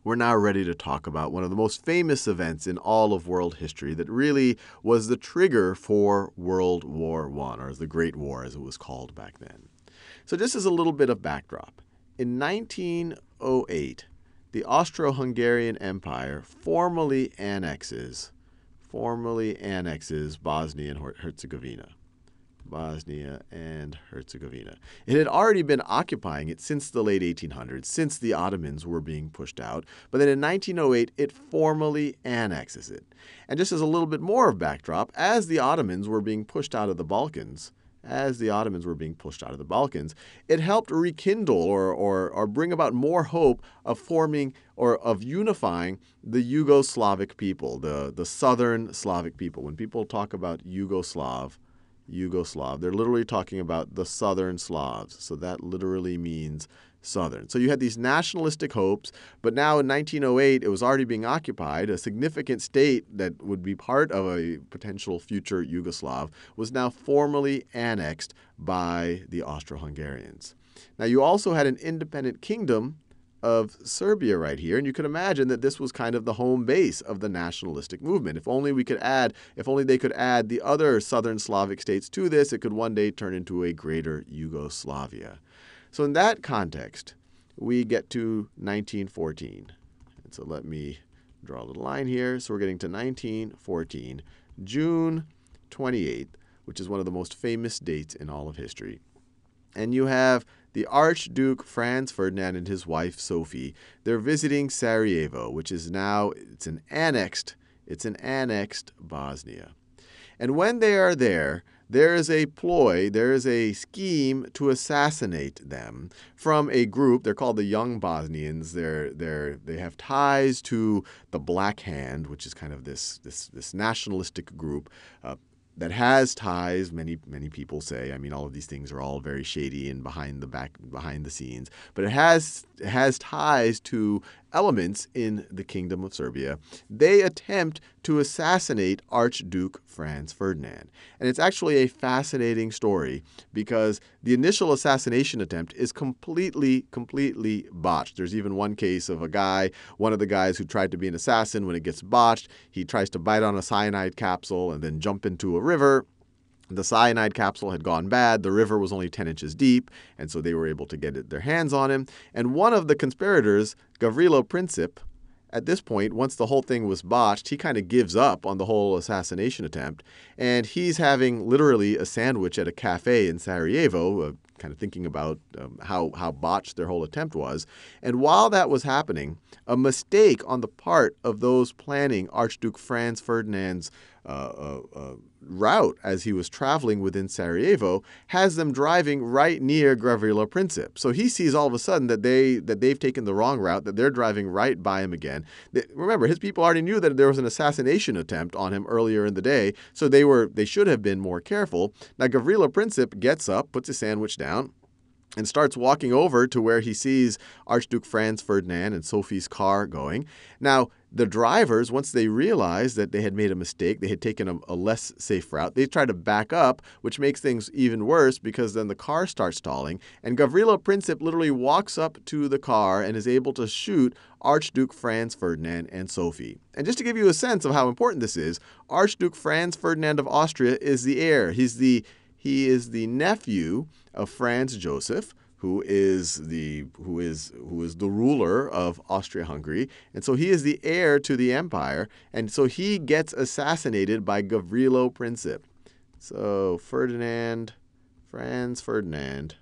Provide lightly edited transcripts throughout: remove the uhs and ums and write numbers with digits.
we're now ready to talk about one of the most famous events in all of world history that really was the trigger for World War I, or the Great War as it was called back then. So just as a little bit of backdrop, in 1908, the Austro-Hungarian Empire formally annexes Bosnia and Herzegovina. Bosnia and Herzegovina. It had already been occupying it since the late 1800s, since the Ottomans were being pushed out. But then in 1908, it formally annexes it. And just as a little bit more of backdrop, as the Ottomans were being pushed out of the Balkans, it helped rekindle or bring about more hope of forming or of unifying the Yugoslavic people, the southern Slavic people. When people talk about Yugoslav, they're literally talking about the southern Slavs. So that literally means southern. So you had these nationalistic hopes, but now in 1908, it was already being occupied. A significant state that would be part of a potential future Yugoslav was now formally annexed by the Austro-Hungarians. Now you also had an independent kingdom of Serbia right here, and you could imagine that this was kind of the home base of the nationalistic movement. If only they could add the other southern Slavic states to this, it could one day turn into a greater Yugoslavia. So in that context, we get to 1914. And so let me draw a little line here. So we're getting to 1914, June 28th, which is one of the most famous dates in all of history. And you have the Archduke Franz Ferdinand and his wife Sophie. They're visiting Sarajevo, which is now it's an annexed Bosnia. And when they are there, there is a ploy, there is a scheme to assassinate them from a group. They're called the Young Bosnians. They have ties to the Black Hand, which is kind of this nationalistic group that has ties. Many people say. I mean, all of these things are all very shady and behind the scenes, but it has ties to elements in the Kingdom of Serbia. They attempt to assassinate Archduke Franz Ferdinand. And it's actually a fascinating story because the initial assassination attempt is completely botched. There's even one case of one of the guys who tried to be an assassin. When it gets botched, he tries to bite on a cyanide capsule and then jump into a river. The cyanide capsule had gone bad. The river was only 10 inches deep, and so they were able to get their hands on him. And one of the conspirators, Gavrilo Princip, at this point, once the whole thing was botched, he kind of gives up on the whole assassination attempt. And he's having literally a sandwich at a cafe in Sarajevo, kind of thinking about how botched their whole attempt was. And while that was happening, a mistake on the part of those planning Archduke Franz Ferdinand's route as he was traveling within Sarajevo has them driving right near Gavrilo Princip. So he sees all of a sudden that they've taken the wrong route, that they're driving right by him again. Remember, his people already knew that there was an assassination attempt on him earlier in the day, so they should have been more careful. Now Gavrilo Princip gets up, puts his sandwich down, and starts walking over to where he sees Archduke Franz Ferdinand and Sophie's car going. Now, the drivers, once they realized that they had made a mistake, they had taken a less safe route, they try to back up, which makes things even worse because then the car starts stalling. And Gavrilo Princip literally walks up to the car and is able to shoot Archduke Franz Ferdinand and Sophie. And just to give you a sense of how important this is, Archduke Franz Ferdinand of Austria is the heir. He is the nephew of Franz Joseph, who is the ruler of Austria-Hungary, and so he is the heir to the empire, and so he gets assassinated by Gavrilo Princip. So Franz Ferdinand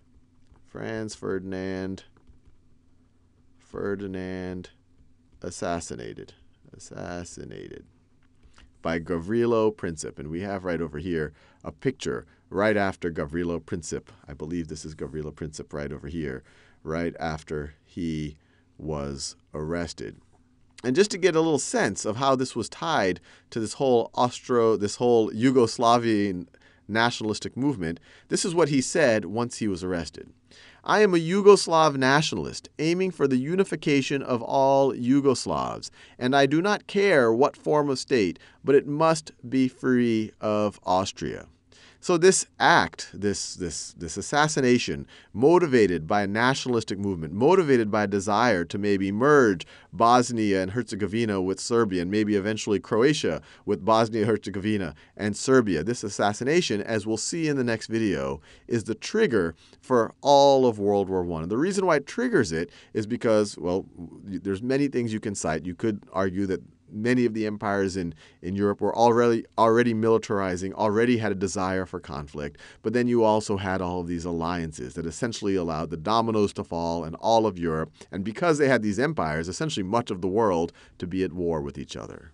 assassinated by Gavrilo Princip, and we have right over here a picture right after Gavrilo Princip. I believe this is Gavrilo Princip right over here, right after he was arrested. And just to get a little sense of how this was tied to this whole Yugoslavian nationalistic movement, this is what he said once he was arrested. I am a Yugoslav nationalist, aiming for the unification of all Yugoslavs, and I do not care what form of state, but it must be free of Austria. So this act, this assassination, motivated by a nationalistic movement, motivated by a desire to maybe merge Bosnia and Herzegovina with Serbia, and maybe eventually Croatia with Bosnia, Herzegovina, and Serbia. This assassination, as we'll see in the next video, is the trigger for all of World War I. And the reason why it triggers it is because, well, there's many things you can cite. You could argue that many of the empires in Europe were already militarizing, already had a desire for conflict. But then you also had all of these alliances that essentially allowed the dominoes to fall in all of Europe. And because they had these empires, essentially much of the world, to be at war with each other.